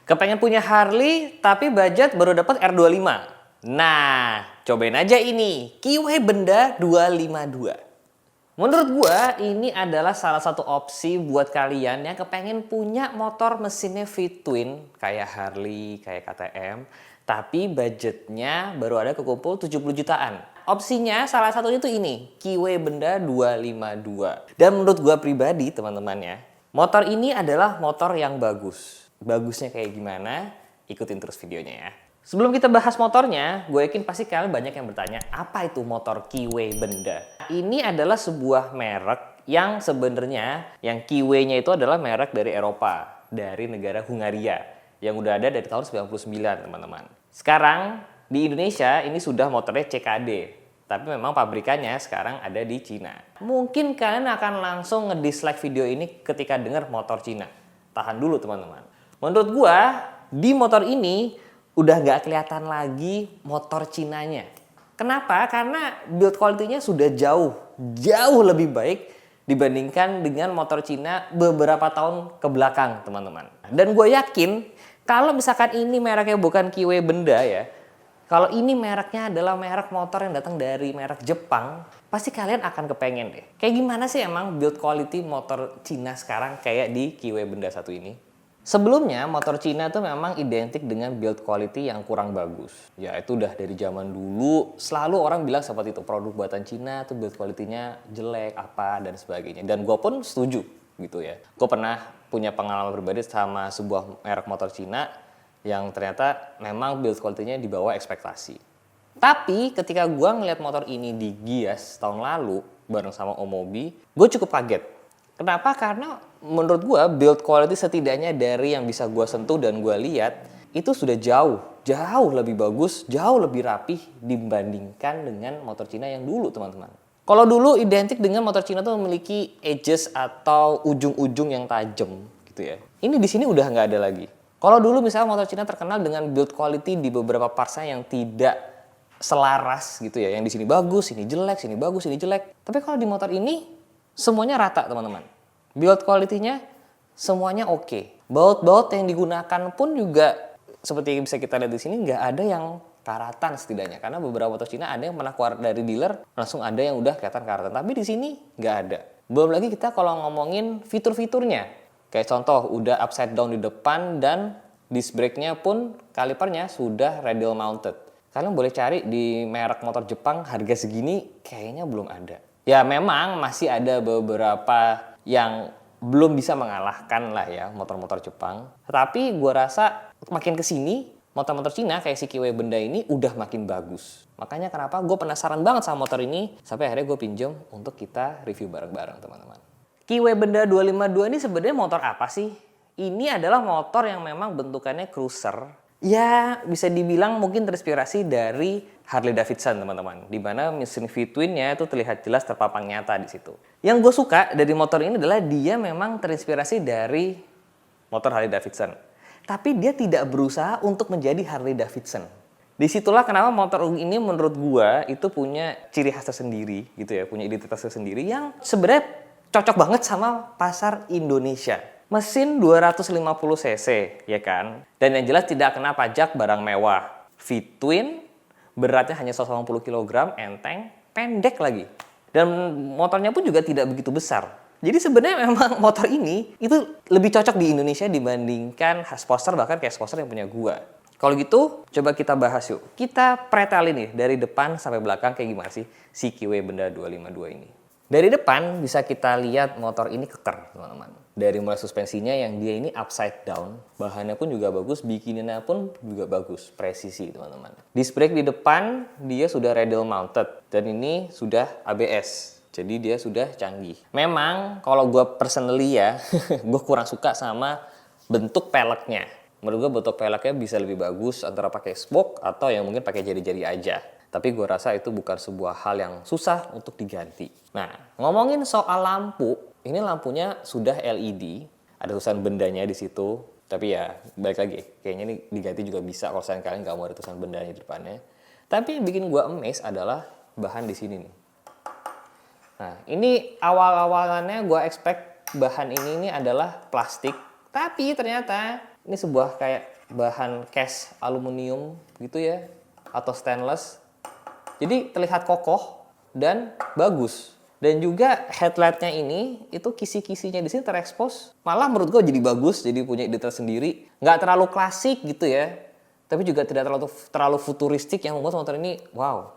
Kepengen punya Harley tapi budget baru dapat R25. Nah, cobain aja ini, Kiwe Benda 252. Menurut gua ini adalah salah satu opsi buat kalian yang kepengen punya motor mesinnya V-twin kayak Harley, kayak KTM, tapi budgetnya baru ada kekumpul 70 jutaan. Opsinya salah satunya tuh ini, Kiwe Benda 252. Dan menurut gua pribadi teman-teman ya, motor ini adalah motor yang bagus. Bagusnya kayak gimana? Ikutin terus videonya ya. Sebelum kita bahas motornya, gue yakin pasti kalian banyak yang bertanya, apa itu motor Kiwe Benda? Ini adalah sebuah merek yang sebenarnya yang Kiwe-nya itu adalah merek dari Eropa, dari negara Hungaria, yang udah ada dari tahun 99, teman-teman. Sekarang di Indonesia ini sudah motornya CKD, tapi memang pabrikannya sekarang ada di Cina. Mungkin kalian akan langsung nge-dislike video ini ketika dengar motor Cina. Tahan dulu teman-teman. Menurut gua, di motor ini udah nggak kelihatan lagi motor Cinanya. Kenapa? Karena build quality-nya sudah jauh lebih baik dibandingkan dengan motor Cina beberapa tahun ke belakang, teman-teman. Dan gue yakin, kalau misalkan ini mereknya bukan Kiwe Benda ya, kalau ini mereknya adalah merek motor yang datang dari merek Jepang, pasti kalian akan kepengen deh. Kayak gimana sih emang build quality motor Cina sekarang kayak di Kiwe Benda 1 ini? Sebelumnya motor Cina tuh memang identik dengan build quality yang kurang bagus. Ya itu udah dari zaman dulu selalu orang bilang seperti itu, produk buatan Cina tuh build quality-nya jelek apa dan sebagainya. Dan gue pun setuju gitu ya. Gue pernah punya pengalaman pribadi sama sebuah merek motor Cina yang ternyata memang build quality-nya di bawah ekspektasi. Tapi ketika gue ngeliat motor ini di Gias tahun lalu bareng sama Omobi, gue cukup kaget. Kenapa? Karena menurut gue build quality setidaknya dari yang bisa gue sentuh dan gue lihat itu sudah jauh lebih bagus, jauh lebih rapih dibandingkan dengan motor Cina yang dulu teman-teman. Kalau dulu identik dengan motor Cina tuh memiliki edges atau ujung-ujung yang tajam gitu ya. Ini di sini udah nggak ada lagi. Kalau dulu misalnya motor Cina terkenal dengan build quality di beberapa partsnya yang tidak selaras gitu ya. Yang di sini bagus, sini jelek, sini bagus, sini jelek. Tapi kalau di motor ini semuanya rata teman-teman. Build quality-nya semuanya oke. Baut-baut yang digunakan pun juga seperti yang bisa kita lihat di sini nggak ada yang karatan setidaknya. Karena beberapa motor Cina ada yang pernah keluar dari dealer langsung ada yang udah kelihatan karatan. Tapi di sini nggak ada. Belum lagi kita kalau ngomongin fitur-fiturnya. Kayak contoh udah upside down di depan dan disc brake-nya pun kalipernya sudah radial mounted. Kalian boleh cari di merek motor Jepang harga segini kayaknya belum ada. Ya memang masih ada beberapa yang belum bisa mengalahkan lah ya motor-motor Jepang. Tapi gue rasa makin kesini motor-motor Cina kayak si Kiwe Benda ini udah makin bagus. Makanya kenapa gue penasaran banget sama motor ini sampai akhirnya gue pinjam untuk kita review bareng-bareng teman-teman. Kiwe Benda 252 ini sebenarnya motor apa sih? Ini adalah motor yang memang bentukannya cruiser. Ya bisa dibilang mungkin terinspirasi dari Harley Davidson teman-teman, di mana mesin V-twin-nya itu terlihat jelas terpapang nyata di situ. Yang gue suka dari motor ini adalah dia memang terinspirasi dari motor Harley Davidson, tapi dia tidak berusaha untuk menjadi Harley Davidson. Disitulah kenapa motor ini menurut gue itu punya ciri khas tersendiri gitu ya, punya identitas tersendiri yang sebenarnya cocok banget sama pasar Indonesia. Mesin 250 cc ya kan, dan yang jelas tidak kena pajak barang mewah. V-twin, beratnya hanya 180 kg, enteng, pendek lagi. Dan motornya pun juga tidak begitu besar. Jadi sebenarnya memang motor ini itu lebih cocok di Indonesia dibandingkan Sposter, bahkan kayak Sposter yang punya gua. Kalau gitu, coba kita bahas yuk. Kita pretelin nih dari depan sampai belakang kayak gimana sih si Kiwe Benda 252 ini. Dari depan bisa kita lihat motor ini keker teman-teman. Dari mulai suspensinya yang dia ini upside down, bahannya pun juga bagus, bikinannya pun juga bagus, presisi teman-teman. Disc brake di depan dia sudah radial mounted dan ini sudah ABS. Jadi dia sudah canggih. Memang kalau gue personally ya, gue kurang suka sama bentuk peleknya. Menurut gue bentuk peleknya bisa lebih bagus antara pakai spoke atau yang mungkin pakai jari-jari aja. Tapi gue rasa itu bukan sebuah hal yang susah untuk diganti. Nah, ngomongin soal lampu, ini lampunya sudah LED, ada tulisan bendanya di situ. Tapi ya, balik lagi, kayaknya ini diganti juga bisa kalau kalian nggak mau ada tulisan bendanya di depannya. Tapi yang bikin gue amazed adalah bahan di sini nih. Nah, ini awal-awalannya gue expect bahan ini adalah plastik. Tapi ternyata Ini sebuah kayak bahan cast aluminium gitu ya, atau stainless. Jadi terlihat kokoh dan bagus. Dan juga headlightnya ini, itu kisi-kisinya di sini terekspos. Malah menurut gue jadi bagus, jadi punya detail sendiri. Nggak terlalu klasik gitu ya, tapi juga tidak terlalu futuristik yang membuat motor ini wow,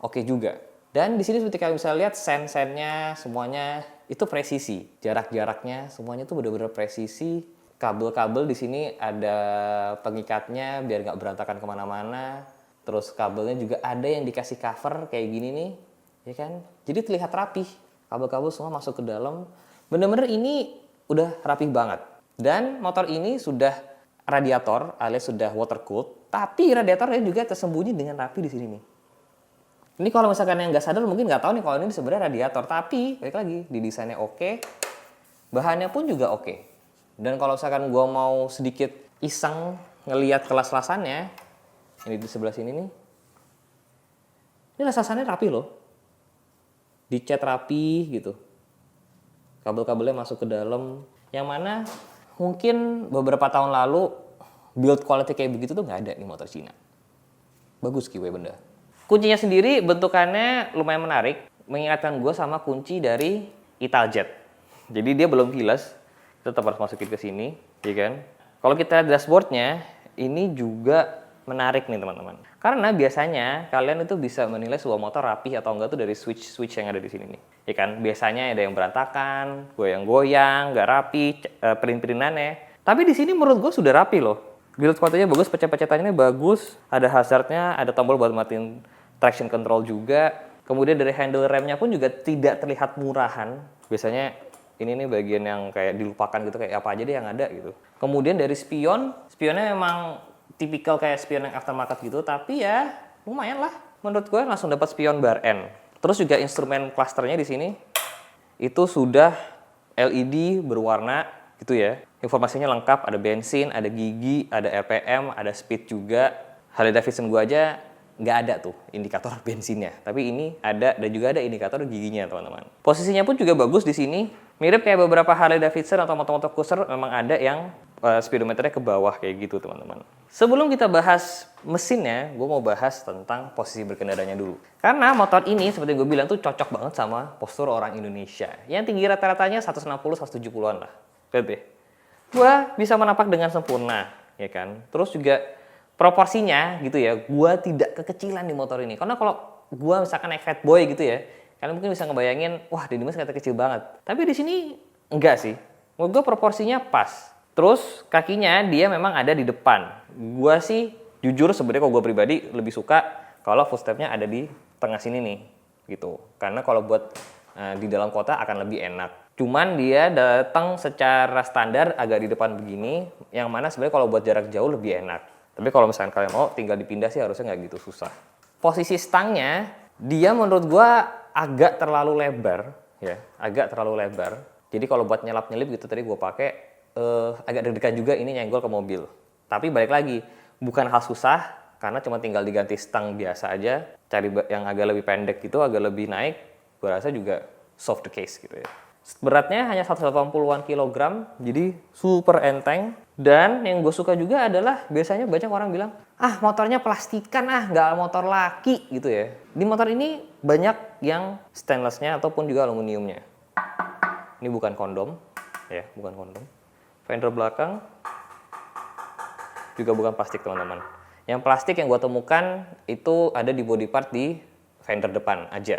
oke juga. Dan di sini seperti kalian bisa lihat sen-sennya semuanya itu presisi, jarak-jaraknya semuanya itu benar-benar presisi. Kabel-kabel di sini ada pengikatnya biar nggak berantakan kemana-mana. Terus kabelnya juga ada yang dikasih cover kayak gini nih, ya kan? Jadi terlihat rapih. Kabel-kabel semua masuk ke dalam. Bener-bener ini udah rapih banget. Dan motor ini sudah radiator alias sudah water cooled, tapi radiatornya juga tersembunyi dengan rapi di sini nih. Ini kalau misalkan yang nggak sadar mungkin nggak tahu nih kalau ini sebenarnya radiator, tapi balik lagi di desainnya oke, bahannya pun juga oke. Dan kalau misalkan gue mau sedikit iseng ngelihat kelas-kelasannya, ini di sebelah sini nih, ini las-lasannya rapi loh, dicat rapi gitu, kabel-kabelnya masuk ke dalam, yang mana mungkin beberapa tahun lalu build quality kayak begitu tuh nggak ada di motor Cina. Bagus Kiwi benda. Kuncinya sendiri bentukannya lumayan menarik, mengingatkan gue sama kunci dari Italjet. Jadi dia belum kilas, kita tetap harus masukin ke sini, ya kan? Kalau kita lihat dashboardnya, ini juga menarik nih teman-teman. Karena biasanya kalian itu bisa menilai sebuah motor rapih atau enggak tuh dari switch yang ada di sini nih, ya kan? Biasanya ada yang berantakan, goyang-goyang, nggak rapi, print-printannya. Tapi di sini menurut gue sudah rapi loh. Build quality-nya bagus, pecah-pecahannya bagus, ada hazardnya, ada tombol buat matiin traction control juga. Kemudian dari handle remnya pun juga tidak terlihat murahan. Biasanya ini nih bagian yang kayak dilupakan gitu, kayak apa aja deh yang ada gitu. Kemudian dari spionnya memang tipikal kayak spion yang aftermarket gitu, tapi ya lumayan lah. Menurut gue langsung dapat spion bar N. Terus juga instrumen clusternya di sini itu sudah LED berwarna gitu ya. Informasinya lengkap, ada bensin, ada gigi, ada RPM, ada speed juga. Harley Davidson gue aja nggak ada tuh indikator bensinnya, tapi ini ada, dan juga ada indikator giginya teman-teman. Posisinya pun juga bagus di sini, mirip kayak beberapa Harley Davidson atau motor-motor cruiser, memang ada yang speedometernya ke bawah kayak gitu teman-teman. Sebelum kita bahas mesinnya, gue mau bahas tentang posisi berkendaranya dulu. Karena motor ini seperti gue bilang tuh cocok banget sama postur orang Indonesia, yang tinggi rata-ratanya 160-170an lah. Lihat deh, gue bisa menapak dengan sempurna, ya kan? Terus juga proporsinya gitu ya, gua tidak kekecilan di motor ini. Karena kalau gua misalkan naik fat boy gitu ya, kalian mungkin bisa ngebayangin, wah Deddy Mas kata kecil banget. Tapi di sini enggak sih. Menurut gua proporsinya pas. Terus kakinya dia memang ada di depan. Gua sih jujur sebenarnya kalau gua pribadi lebih suka kalau footstepnya ada di tengah sini nih, gitu. Karena kalau buat di dalam kota akan lebih enak. Cuman dia datang secara standar agak di depan begini, yang mana sebenarnya kalau buat jarak jauh lebih enak. Tapi kalau misalkan kalian mau tinggal dipindah sih harusnya nggak gitu susah. Posisi stangnya, dia menurut gua agak terlalu lebar, ya, agak terlalu lebar. Jadi kalau buat nyelap-nyelip gitu tadi gua pakai agak deg-degan juga ini nyenggol ke mobil. Tapi balik lagi, bukan hal susah karena cuma tinggal diganti stang biasa aja, cari yang agak lebih pendek gitu, agak lebih naik, gua rasa juga solve the case gitu ya. Beratnya hanya 180-an kilogram, jadi super enteng. Dan yang gue suka juga adalah biasanya banyak orang bilang, ah motornya plastikan, ah nggak motor laki gitu ya. Di motor ini banyak yang stainlessnya ataupun juga aluminiumnya. Ini bukan kondom, ya bukan kondom. Fender belakang juga bukan plastik teman-teman. Yang plastik yang gue temukan itu ada di body part di fender depan aja.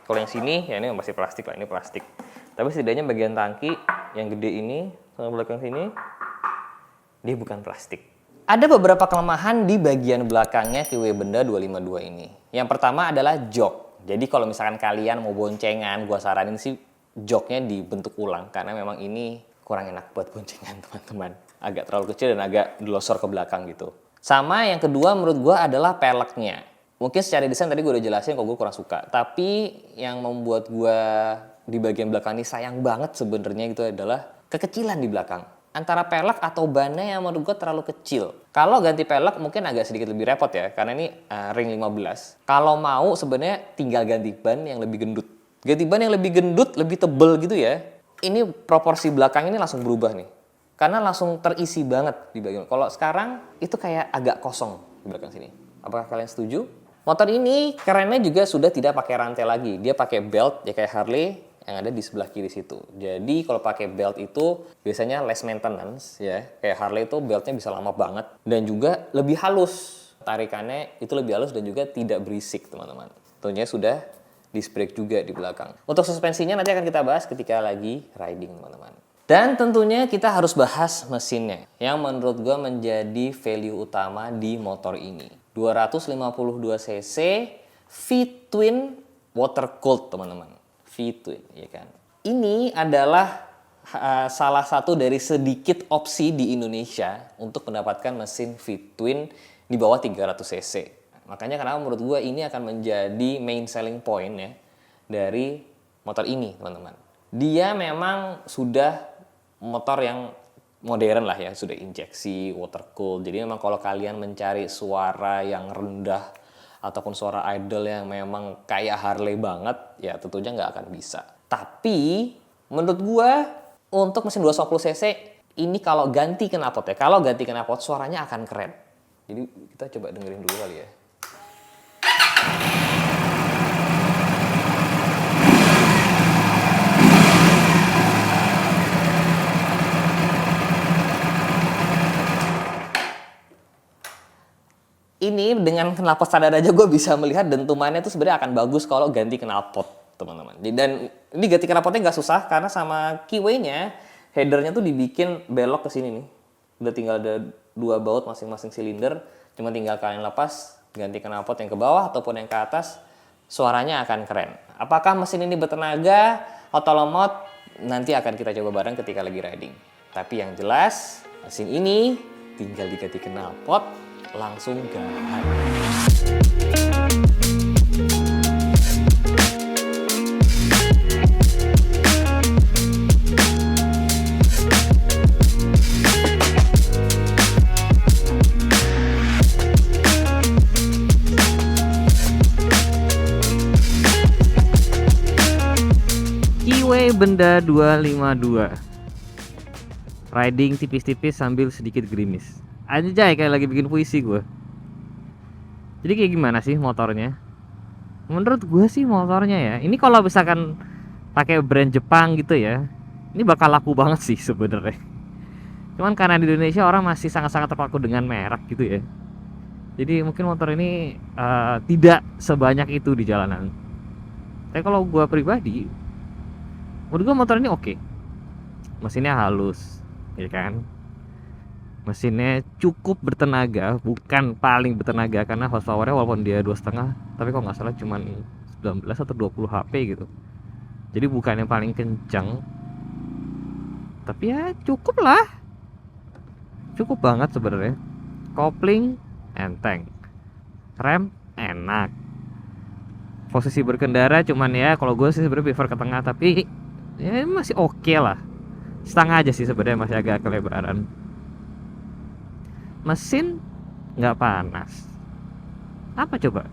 Kalau yang sini, ya ini masih plastik lah, ini plastik. Tapi setidaknya bagian tangki yang gede ini sama belakang sini, dia bukan plastik. Ada beberapa kelemahan di bagian belakangnya Kiwi Benda 252 ini. Yang pertama adalah jok. Jadi kalau misalkan kalian mau boncengan, gua saranin sih joknya dibentuk ulang. Karena memang ini kurang enak buat boncengan teman-teman. Agak terlalu kecil dan agak dilosor ke belakang gitu. Sama yang kedua menurut gua adalah peleknya. Mungkin secara desain tadi gue udah jelasin kalau gue kurang suka. Tapi yang membuat gue di bagian belakang ini sayang banget sebenarnya gitu adalah kekecilan di belakang. Antara pelek atau bannya yang menurut gue terlalu kecil. Kalau ganti pelek mungkin agak sedikit lebih repot ya. Karena ini ring 15. Kalau mau sebenarnya tinggal ganti ban yang lebih gendut. Ganti ban yang lebih gendut, lebih tebel gitu ya. Ini proporsi belakang ini langsung berubah nih. karena langsung terisi banget di bagian. Kalau sekarang itu kayak agak kosong di belakang sini. Apakah kalian setuju? Motor ini kerennya juga sudah tidak pakai rantai lagi. Dia pakai belt ya kayak Harley yang ada di sebelah kiri situ. Jadi kalau pakai belt itu biasanya less maintenance ya. Kayak Harley itu beltnya bisa lama banget dan juga lebih halus. Tarikannya itu lebih halus dan juga tidak berisik, teman-teman. Tentunya sudah disc brake juga di belakang. Untuk suspensinya nanti akan kita bahas ketika lagi riding, teman-teman. Dan tentunya kita harus bahas mesinnya yang menurut gue menjadi value utama di motor ini. 252 cc V-twin water cooled, teman-teman. V-twin, ya kan. Ini adalah salah satu dari sedikit opsi di Indonesia untuk mendapatkan mesin V-twin di bawah 300 cc. Makanya kenapa menurut gue ini akan menjadi main selling point ya dari motor ini, teman-teman. Dia memang sudah motor yang modern lah ya, sudah injeksi, water cooled. Jadi memang kalau kalian mencari suara yang rendah ataupun suara idle yang memang kayak Harley banget, ya tentunya nggak akan bisa. Tapi menurut gua untuk mesin 250 cc ini kalau ganti knalpot ya, kalau ganti knalpot suaranya akan keren. Jadi kita coba dengerin dulu kali ya. Ini dengan knalpot standar aja gue bisa melihat dentumannya itu sebenarnya akan bagus kalau ganti knalpot, teman-teman. Dan ini ganti knalpotnya nggak susah karena sama keyway-nya, headernya tuh dibikin belok ke sini nih. Udah tinggal ada 2 baut masing-masing silinder, cuma tinggal kalian lepas, ganti knalpot yang ke bawah ataupun yang ke atas, suaranya akan keren. Apakah mesin ini bertenaga atau lemot? Nanti akan kita coba bareng ketika lagi riding. Tapi yang jelas, mesin ini tinggal diganti knalpot, langsung gahan. Keyway Benda 252. Riding tipis-tipis sambil sedikit gerimis. Anjay, kayak lagi bikin puisi gue. Jadi kayak gimana sih motornya? Menurut gue sih motornya ya, ini kalau misalkan pakai brand Jepang gitu ya, ini bakal laku banget sih sebenarnya. Cuman karena di Indonesia orang masih sangat-sangat terpaku dengan merek gitu ya. Jadi mungkin motor ini tidak sebanyak itu di jalanan. Tapi kalau gue pribadi, menurut gue motor ini oke. Mesinnya halus, ya kan? Mesinnya cukup bertenaga, bukan paling bertenaga karena horsepower-nya walaupun dia 2,5, tapi kalau nggak salah cuman 19 atau 20 HP gitu. Jadi bukan yang paling kencang, tapi ya cukup lah, cukup banget sebenarnya. Kopling enteng, rem enak, posisi berkendara cuman ya kalau gue sih sebenarnya prefer ke tengah, tapi ya masih oke lah. Setengah aja sih sebenarnya, masih agak kelebaran. Mesin nggak panas. Apa coba?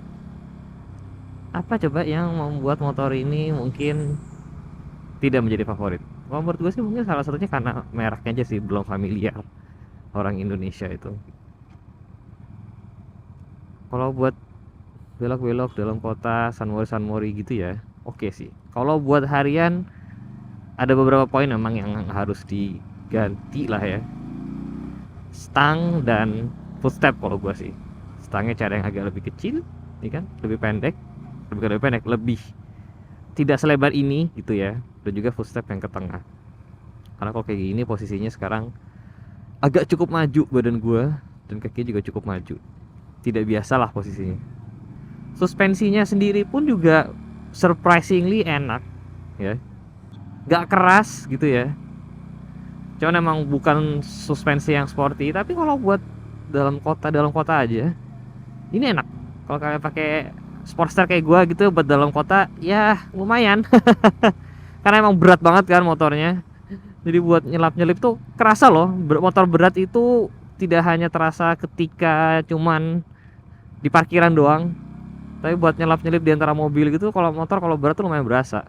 Apa coba yang membuat motor ini mungkin tidak menjadi favorit? Kalau menurut gue sih mungkin salah satunya karena mereknya aja sih belum familiar orang Indonesia itu. Kalau buat belok-belok dalam kota, sunmori gitu ya, oke sih. Kalau buat harian ada beberapa poin memang yang harus diganti lah ya. Stang dan footstep kalau gua sih. Stangnya cara yang agak lebih kecil, ya kan? Lebih pendek, lebih tidak selebar ini gitu ya. Dan juga footstep yang ke tengah. Karena kalau kayak gini posisinya sekarang agak cukup maju badan gua dan kakinya juga cukup maju. Tidak biasa lah posisinya. Suspensinya sendiri pun juga surprisingly enak, ya. Gak keras gitu ya. Cuman emang bukan suspensi yang sporty, tapi kalau buat dalam kota aja ini enak. Kalau kalian pakai Sportster kayak gua gitu buat dalam kota ya lumayan. Karena emang berat banget kan motornya. Jadi buat nyelap-nyelip tuh kerasa loh. Motor berat itu tidak hanya terasa ketika cuman di parkiran doang, tapi buat nyelap-nyelip di antara mobil gitu, kalau motor kalau berat tuh lumayan berasa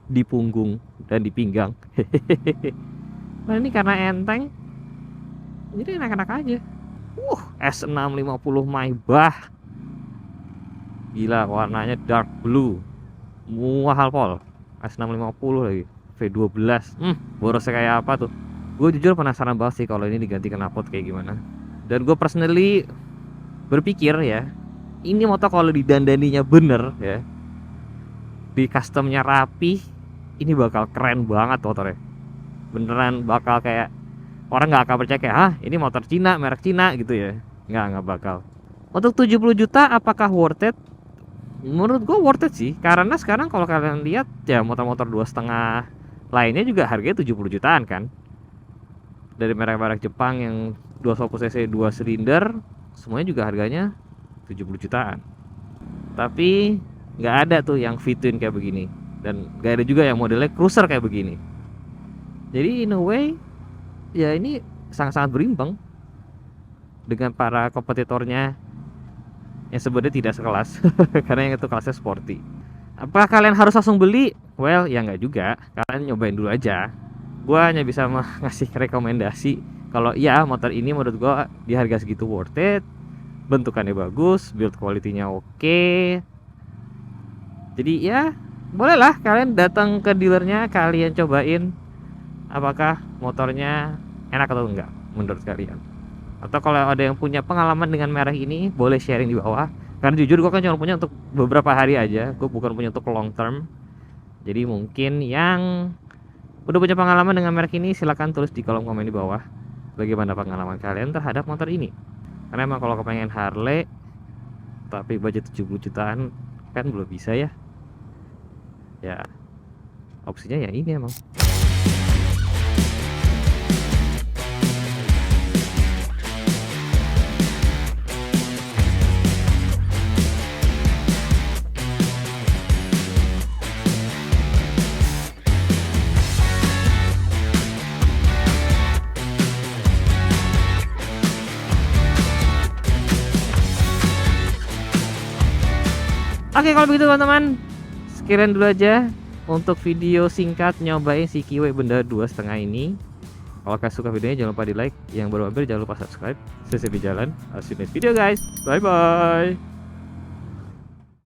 di punggung dan di pinggang. Nah ini karena enteng, Jadi enak-enak aja. S650 Maybach. Gila, warnanya dark blue. Mahal pol. S650 lagi. V12. Borosnya kayak apa tuh? Gue jujur penasaran banget sih kalau ini diganti knalpot kayak gimana. Dan gue personally berpikir ya, ini motor kalau didandaninya bener ya, di customnya rapi, ini bakal keren banget motornya. Beneran bakal kayak orang nggak akan percaya kayak, ini motor Cina, merek Cina gitu ya. Nggak bakal. Untuk 70 juta apakah worth it? Menurut gue worth it sih, karena sekarang kalau kalian lihat ya motor-motor 2,5 lainnya juga harganya 70 jutaan kan. Dari merek-merek Jepang yang 210 cc 2 silinder semuanya juga harganya 70 jutaan. Tapi nggak ada tuh yang V-twin kayak begini, dan nggak ada juga yang modelnya cruiser kayak begini. Jadi in a way ya ini sangat-sangat berimbang dengan para kompetitornya yang sebenarnya tidak sekelas. Karena yang itu kelasnya sporty. Apakah kalian harus langsung beli? Well, ya nggak juga. Kalian nyobain dulu aja. Gua hanya bisa ngasih rekomendasi kalau ya motor ini menurut gua di harga segitu worth it, bentukannya bagus, build quality-nya oke. Jadi ya bolehlah kalian datang ke dealernya, kalian cobain apakah motornya enak atau enggak menurut kalian. Atau kalau ada yang punya pengalaman dengan merek ini, boleh sharing di bawah. Karena jujur gue kan cuma punya untuk beberapa hari aja, gue bukan punya untuk long term. Jadi mungkin yang udah punya pengalaman dengan merek ini, silahkan tulis di kolom komen di bawah bagaimana pengalaman kalian terhadap motor ini. Karena emang kalau kepengen Harley tapi budget 70 jutaan kan belum bisa ya. Ya opsinya ya ini emang. Oke, kalau begitu teman-teman, sekian dulu aja untuk video singkat nyobain si Kiwi Benda 2,5 ini. Kalau kalian suka videonya jangan lupa di like, yang baru mampir jangan lupa subscribe. Saya jalan, see you next video guys, bye bye.